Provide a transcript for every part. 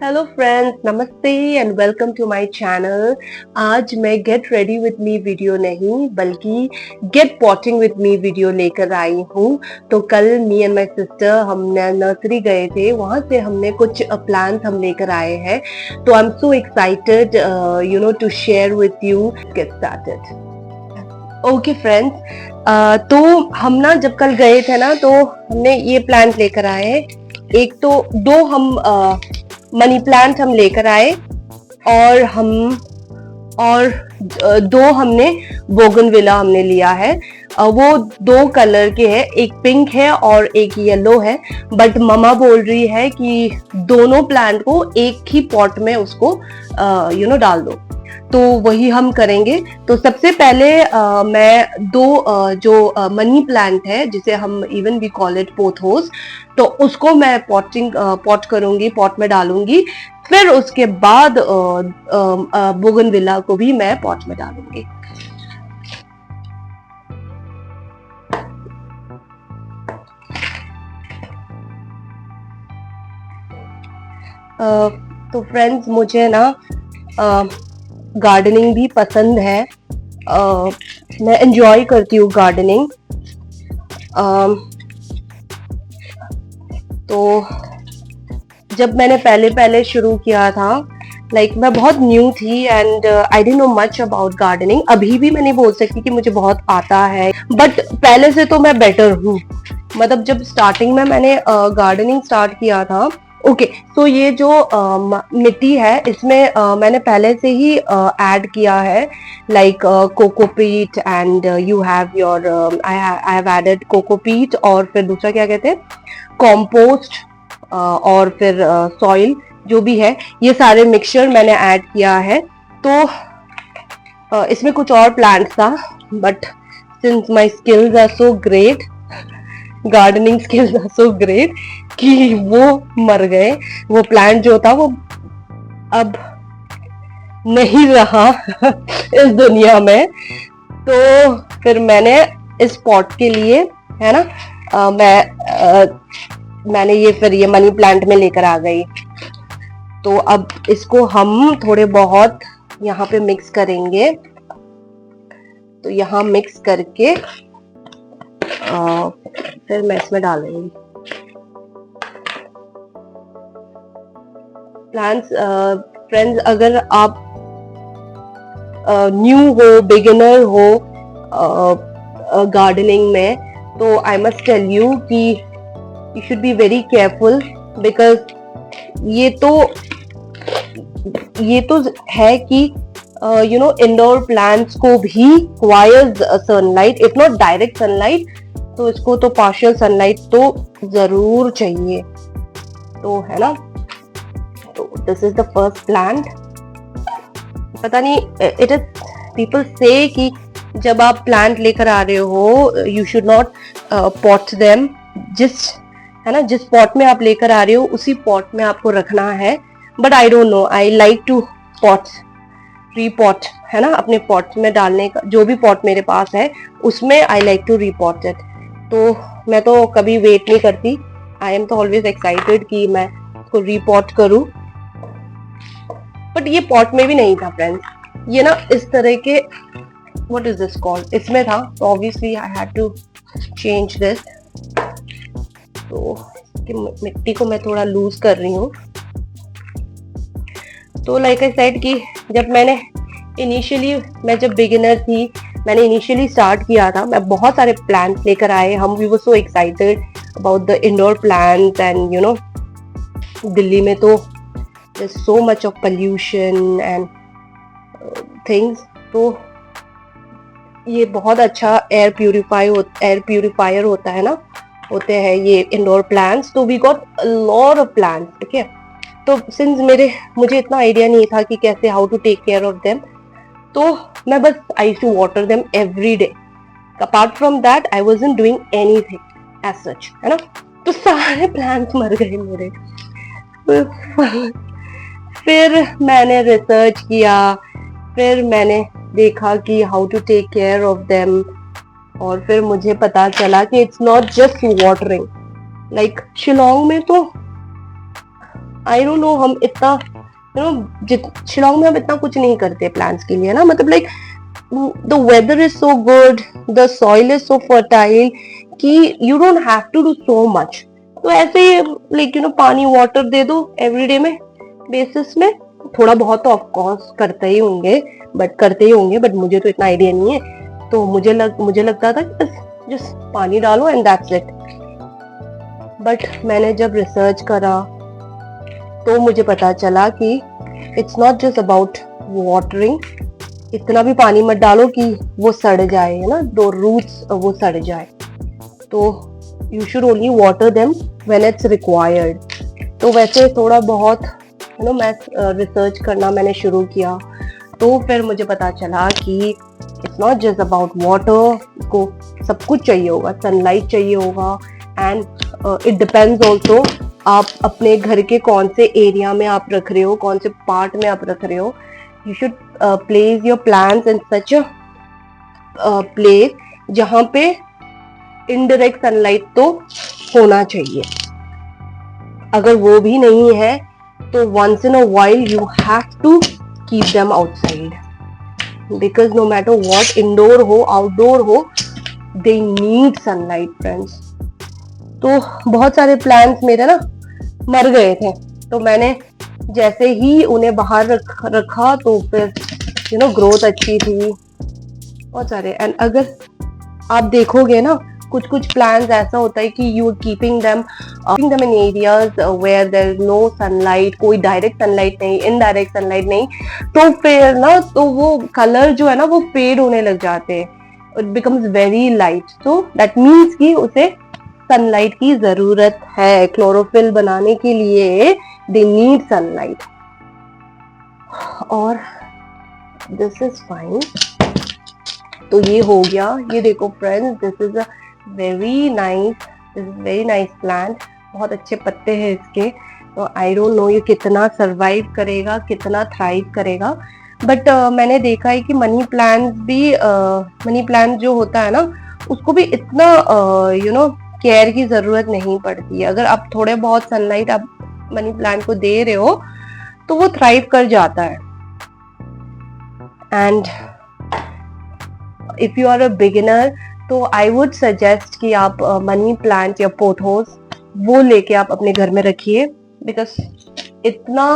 Hello friends, नमस्ते and welcome to my channel. आज मैं get ready with me video नहीं बल्कि get potting with me video लेकर आई हूँ। तो कल मी एंड माय सिस्टर हमने नर्सरी गए थे, वहां से हमने कुछ प्लांट्स हम लेकर आए हैं। तो I am so excited to share with you. Get started. Okay friends, तो हम ना जब कल गए थे ना तो हमने ये प्लांट लेकर आए हैं। एक तो दो हम मनी प्लांट हम लेकर आए और दो हमने बोगनविला हमने लिया है। वो दो कलर के हैं, एक पिंक है और एक येलो है। बट मम्मा बोल रही है कि दोनों प्लांट को एक ही पॉट में उसको डाल दो, तो वही हम करेंगे। तो सबसे पहले मैं दो जो मनी प्लांट है जिसे हम even we call it pothos, तो उसको मैं पॉट करूंगी, पॉट में डालूंगी। फिर उसके बाद बोगनविला को भी मैं पॉट में डालूंगी। तो फ्रेंड्स, मुझे ना गार्डनिंग भी पसंद है। मैं एंजॉय करती हूँ गार्डनिंग। तो जब मैंने पहले शुरू किया था, मैं बहुत न्यू थी and I didn't know much about gardening. अभी भी मैं नहीं बोल सकती कि मुझे बहुत आता है, बट पहले से तो मैं बेटर हूँ। मतलब जब स्टार्टिंग में मैंने गार्डनिंग स्टार्ट किया था, ओके, तो ये जो मिट्टी है इसमें मैंने पहले से ही ऐड किया है, cocopeat and you have your I have added cocopeat, और फिर दूसरा क्या कहते हैं, कॉम्पोस्ट, और फिर सॉइल जो भी है, ये सारे मिक्सचर मैंने ऐड किया है। तो इसमें कुछ और प्लांट्स था, but since my skills are so great, gardening skills are so great, कि वो मर गए। वो प्लांट जो था वो अब नहीं रहा इस दुनिया में। तो फिर मैंने इस पॉट के लिए, है ना, मैंने ये मनी प्लांट में लेकर आ गई। तो अब इसको हम थोड़े बहुत यहाँ पे मिक्स करेंगे। तो यहाँ मिक्स करके फिर मैं इसमें डालूंगी प्लांट्स। फ्रेंड्स, अगर आप न्यू हो, बिगिनर हो गार्डनिंग में, तो आई मस्ट टेल यू कि you should be very careful, because ये तो है कि इंडोर प्लांट्स को भी requires sunlight, if not direct sunlight, तो इसको तो पार्शियल सनलाइट तो जरूर चाहिए। तो है ना, तो this is the first plant. पता नहीं, इट इज पीपल से कि जब आप प्लांट लेकर आ रहे हो, you should not pot them. जिस पॉट में आप लेकर आ रहे हो उसी पॉट में आपको रखना है। But I don't know, I like to repot, है ना, अपने पॉट में डालने का। जो भी पॉट मेरे पास है उसमें I like to repot it. तो मैं तो कभी वेट नहीं करती, आई एम तो ऑलवेज एक्साइटेड कि मैं उसको रीपॉट करूं। बट ये पॉट में भी नहीं था फ्रेंड्स, ये ना इस तरह के, व्हाट इज दिस कॉल्ड, इसमें था। तो obviously I had to change this. तो मिट्टी को मैं थोड़ा लूज कर रही हूँ। तो लाइक आई सेड कि जब मैंने मैं जब बिगिनर थी, मैंने इनिशियली स्टार्ट किया था, मैं बहुत सारे प्लांट्स लेकर आए। We were so excited about the indoor plants and Delhi में तो there's so much of pollution and things। तो ये बहुत अच्छा एयर प्यूरिफायर होता है ना, होते हैं ये इंडोर प्लांट्स। तो we got a lot of plants, ठीक है। तो सिंस मुझे इतना आइडिया नहीं था कि कैसे, how to take care of them, तो मैं बस I used to water them every day. Apart from that I wasn't doing anything as such, है ना। तो सारे प्लांट्स मर गए मेरे। फिर मैंने रिसर्च किया, फिर मैंने देखा कि how to take care of them, और फिर मुझे पता चला कि it's not just watering. Shillong में तो आई डोंट नो, हम इतना शिलोंग में हम इतना कुछ नहीं करते प्लांट्स के लिए ना, मतलब like the weather is so good, the soil is so fertile कि you don't have to do so much. तो ऐसे ही लाइक पानी वाटर दे दो एवरीडे में बेसिस में, थोड़ा बहुत तो ऑफकोर्स करते ही होंगे, बट मुझे तो इतना आइडिया नहीं है। तो मुझे लगता था कि बस जस्ट पानी डालो एंड दैट्स इट। बट मैंने जब रिसर्च करा तो मुझे पता चला कि it's not just about watering, इतना भी पानी मत डालो कि वो सड़ जाए, है ना, दो रूट्स वो सड़ जाए। तो you should only water them when it's required. तो वैसे थोड़ा बहुत मैं रिसर्च करना मैंने शुरू किया, तो फिर मुझे पता चला कि it's not just about water, को सब कुछ चाहिए होगा, सनलाइट चाहिए होगा, एंड इट डिपेंड्स ऑल्सो आप अपने घर के कौन से एरिया में आप रख रहे हो, कौन से पार्ट में आप रख रहे हो। You should place your plants in such a place जहां पे इनडायरेक्ट सनलाइट तो होना चाहिए। अगर वो भी नहीं है तो once in a while you have to keep them outside, because no matter what, indoor हो आउटडोर हो, दे नीड सनलाइट फ्रेंड्स। तो बहुत सारे प्लांट्स मेरे ना मर गए थे, तो मैंने जैसे ही उन्हें बाहर रखा तो फिर ग्रोथ अच्छी थी, बहुत सारे। एंड अगर आप देखोगे ना, कुछ कुछ प्लांट्स ऐसा होता है कि you are keeping them in areas where there is no sunlight, कोई डायरेक्ट सनलाइट नहीं, इनडायरेक्ट सनलाइट नहीं, तो फिर ना तो वो कलर जो है ना वो फेड होने लग जाते हैं, इट बिकम्स वेरी लाइट। तो दैट मीन्स कि उसे सनलाइट की जरूरत है, क्लोरोफिल बनाने के लिए दे नीड सनलाइट। और दिस इज फाइन। तो ये हो गया, ये देखो friends, this is a very nice plant, बहुत अच्छे पत्ते हैं इसके। तो आई डोंट नो ये कितना सरवाइव करेगा, कितना थ्राइव करेगा, बट मैंने देखा है कि मनी प्लांट जो होता है ना, उसको भी इतना केयर की जरूरत नहीं पड़ती है। अगर आप थोड़े बहुत सनलाइट आप मनी प्लांट को दे रहे हो तो वो थ्राइव कर जाता है। And if you are a beginner तो आई वुड सजेस्ट कि आप मनी प्लांट या पोथोस वो लेके आप अपने घर में रखिए, बिकॉज इतना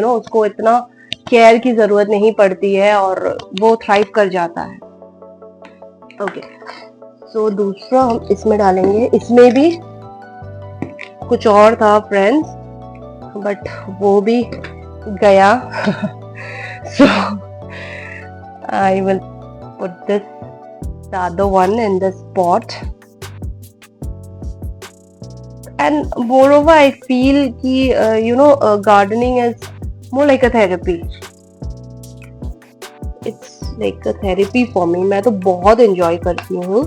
उसको इतना केयर की जरूरत नहीं पड़ती है और वो थ्राइव कर जाता है। ओके, सो दूसरा हम इसमें डालेंगे, इसमें भी कुछ और था फ्रेंड्स, बट वो भी गया। So I will put the other one in this pot, and moreover I feel ki gardening is more like a therapy, it's like a therapy for me, मैं तो बहुत enjoy करती हूँ।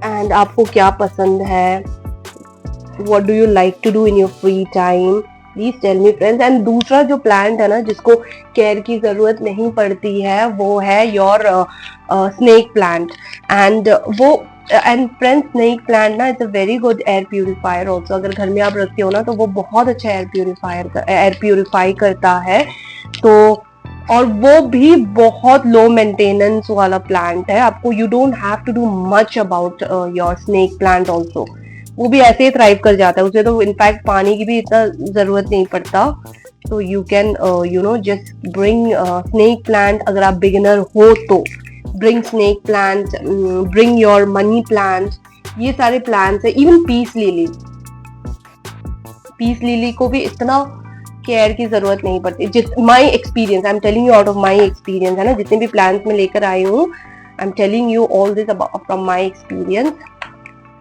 and आपको क्या पसंद है, what do you like to do in your free time, please tell me friends. And दूसरा जो प्लांट है ना जिसको केयर की जरूरत नहीं पड़ती है वो है your snake plant. And friends, snake plant ना it's a very good air purifier also. अगर घर में आप रखते हो ना तो वो बहुत अच्छा एयर प्यूरिफाई करता है। तो और वो भी बहुत लो मेंटेनेंस वाला प्लांट है, आपको you don't have to do much about your snake plant also, वो भी ऐसे ही थ्राइव कर जाता है, उसे तो इनफैक्ट पानी की भी इतना जरूरत नहीं पड़ता। तो you can just bring snake plant, अगर आप बिगिनर हो तो bring snake plant, bring your money plant, ये सारे प्लांट्स है। इवन पीस लिली को भी इतना केयर की जरूरत नहीं पड़ती। My experience, I am telling you out of my experience, है ना, जितने भी प्लांट्स में लेकर आई हूँ, I am telling you all this from my experience.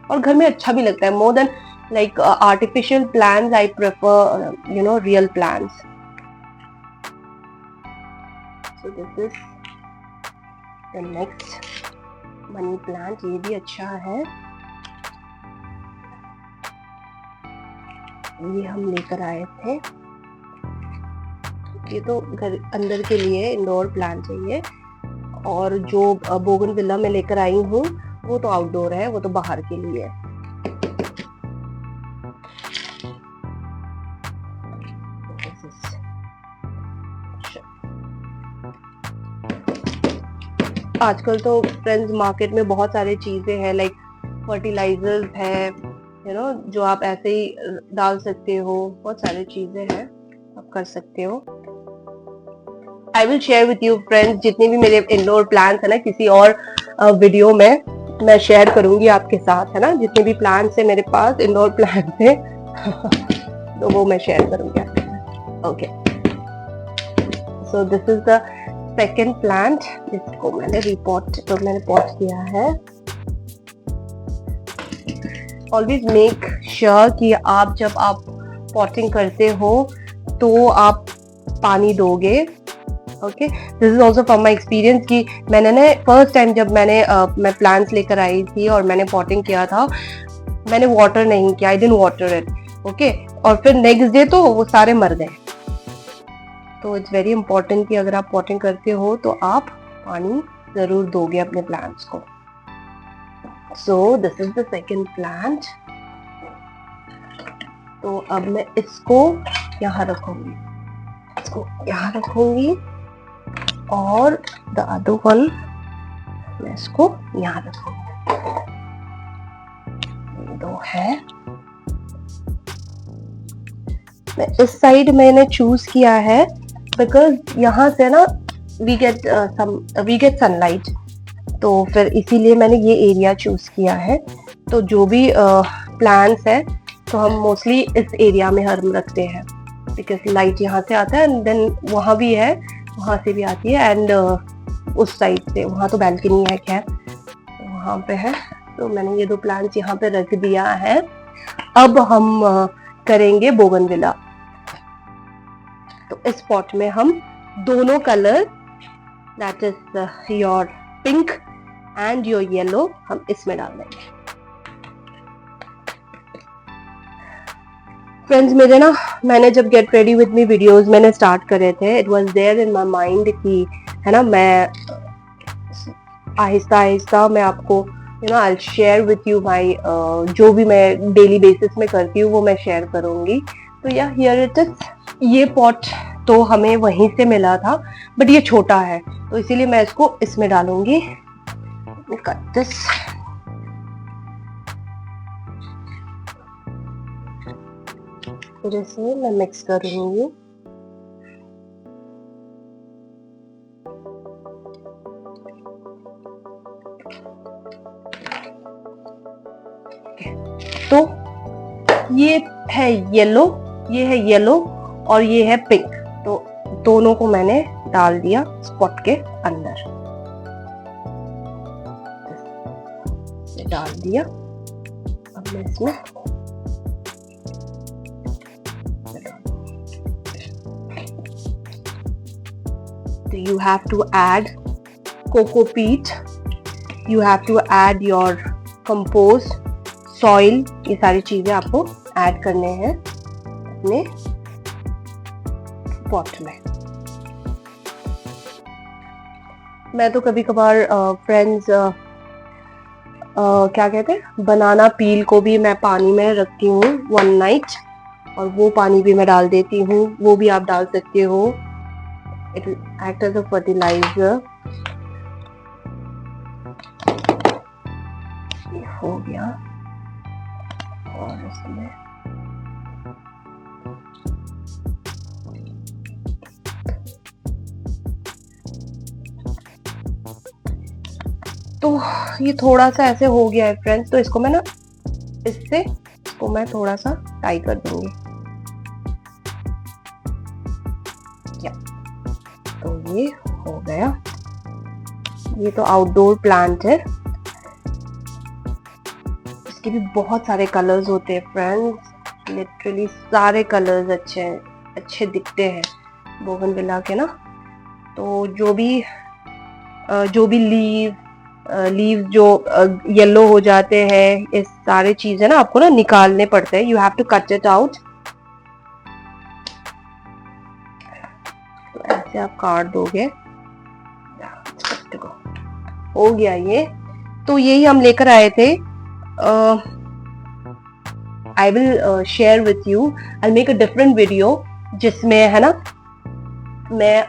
और घर में अच्छा भी लगता है, more than like artificial plants I prefer real plants. So this is the next money plant, ये भी अच्छा है, ये हम लेकर आए थे। ये तो घर अंदर के लिए इंडोर प्लांट चाहिए, और जो बोगनविला में लेकर आई हूँ वो तो आउटडोर है, वो तो बाहर के लिए है। आजकल तो फ्रेंड्स मार्केट में बहुत सारी चीजें हैं, लाइक फर्टिलाइजर्स है, जो आप ऐसे ही डाल सकते हो, बहुत सारी चीजें हैं आप कर सकते हो। I will share with you friends, जितने भी मेरे इंडोर प्लांट्स है ना, किसी और वीडियो में मैं शेयर करूंगी आपके साथ, है ना, जितने भी प्लांट्स है मेरे पास, इंडोर प्लांट्स है तो वो मैं शेयर करूंगी आपके साथ। Okay, so this is the second plant, इसको मैंने पॉट किया है। ऑलवेज मेक श्योर कि आप जब आप पॉटिंग करते हो तो आप पानी दोगे। Okay, this is also from my experience कि मैंने फर्स्ट टाइम जब मैं प्लांट्स लेकर आई थी और मैंने पॉटिंग किया था, मैंने वाटर नहीं किया, I didn't water it. Okay, और फिर नेक्स्ट डे तो वो सारे मर गए। तो इट्स वेरी इंपॉर्टेंट कि अगर आप पॉटिंग करते हो तो आप पानी जरूर दोगे अपने प्लांट्स को। So this is the second plant. तो अब मैं इसको यहाँ रखूंगी, और द अदर वन मैं इसको यहाँ रखूंगी। दो है, मैं इस साइड मैंने चूज किया है बिकॉज यहाँ से ना वी गेट सनलाइट, तो फिर इसीलिए मैंने ये एरिया चूज किया है। तो जो भी प्लांट्स है तो हम मोस्टली इस एरिया में हम रखते हैं, बिकॉज लाइट यहाँ से आता है, एंड देन वहाँ भी है, वहाँ से भी आती है, एंड उस साइड से, वहाँ तो बैल्कनी है, खैर वहाँ पे है। तो मैंने ये दो प्लांट्स यहाँ पे रख दिया है। अब हम करेंगे बोगनविला। तो इस पॉट में हम दोनों colour, that is your pink and your yellow, हम इसमें डाल देंगे। फ्रेंड्स, मैंने जब get ready with me videos मैंने स्टार्ट करे थे, it was there in my mind कि, है ना, मैं आहिस्ता आहिस्ता मैं आपको I share with you my, जो भी मैं डेली बेसिस में करती हूँ वो मैं शेयर करूंगी। तो या हियर इट इज। ये पॉट तो हमें वहीं से मिला था, बट ये छोटा है, तो इसीलिए मैं इसको इसमें डालूंगी। Cut this. फिर इसे मैं मिक्स करूंगी। तो ये है येलो, ये है येलो और ये है पिंक, तो दोनों को मैंने डाल दिया स्पॉट के अंदर, डाल दिया। अब मैं इसमें you have to add coco peat, you have to add your compost, soil, ये सारी चीजें आपको ऐड करने हैं अपने पॉट में। मैं तो कभी कभार फ्रेंड्स क्या कहते हैं, बनाना पील को भी मैं पानी में रखती हूँ 1 नाइट, और वो पानी भी मैं डाल देती हूँ, वो भी आप डाल सकते हो। It will act as a fertilizer। ये हो गया, और इसमें तो ये थोड़ा सा ऐसे हो गया है फ्रेंड्स, तो इसको मैं ना इसको मैं थोड़ा सा टाई कर दूंगी। तो ये हो गया। ये तो आउटडोर प्लांट है, इसके भी बहुत सारे कलर्स होते हैं फ्रेंड्स, लिटरली सारे कलर्स अच्छे दिखते हैं बोगनविला के ना। तो जो भी लीव जो येलो हो जाते हैं, ये सारे चीजें ना आपको ना निकालने पड़ते हैं, you have to cut it out. ऐसे आप काट दोगे, हो गया ये। तो यही हम लेकर आए थे। I will share with you, I make a different video जिसमें है ना मैं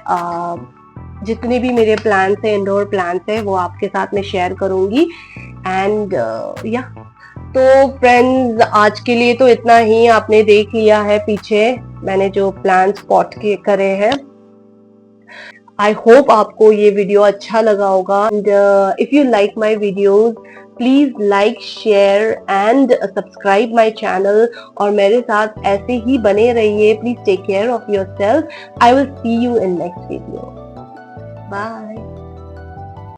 जितने भी मेरे प्लान्स है, इंडोर प्लान्स है, वो आपके साथ में शेयर करूंगी। एंड या तो फ्रेंड्स, आज के लिए तो इतना ही। आपने देख लिया है पीछे मैंने जो प्लान स्पॉट करे हैं। आई होप आपको ये वीडियो अच्छा लगा होगा। And if you like my videos, please like, share and subscribe my channel, और मेरे साथ ऐसे ही बने रहिए। Please take care of yourself. I will see you in next video. Bye.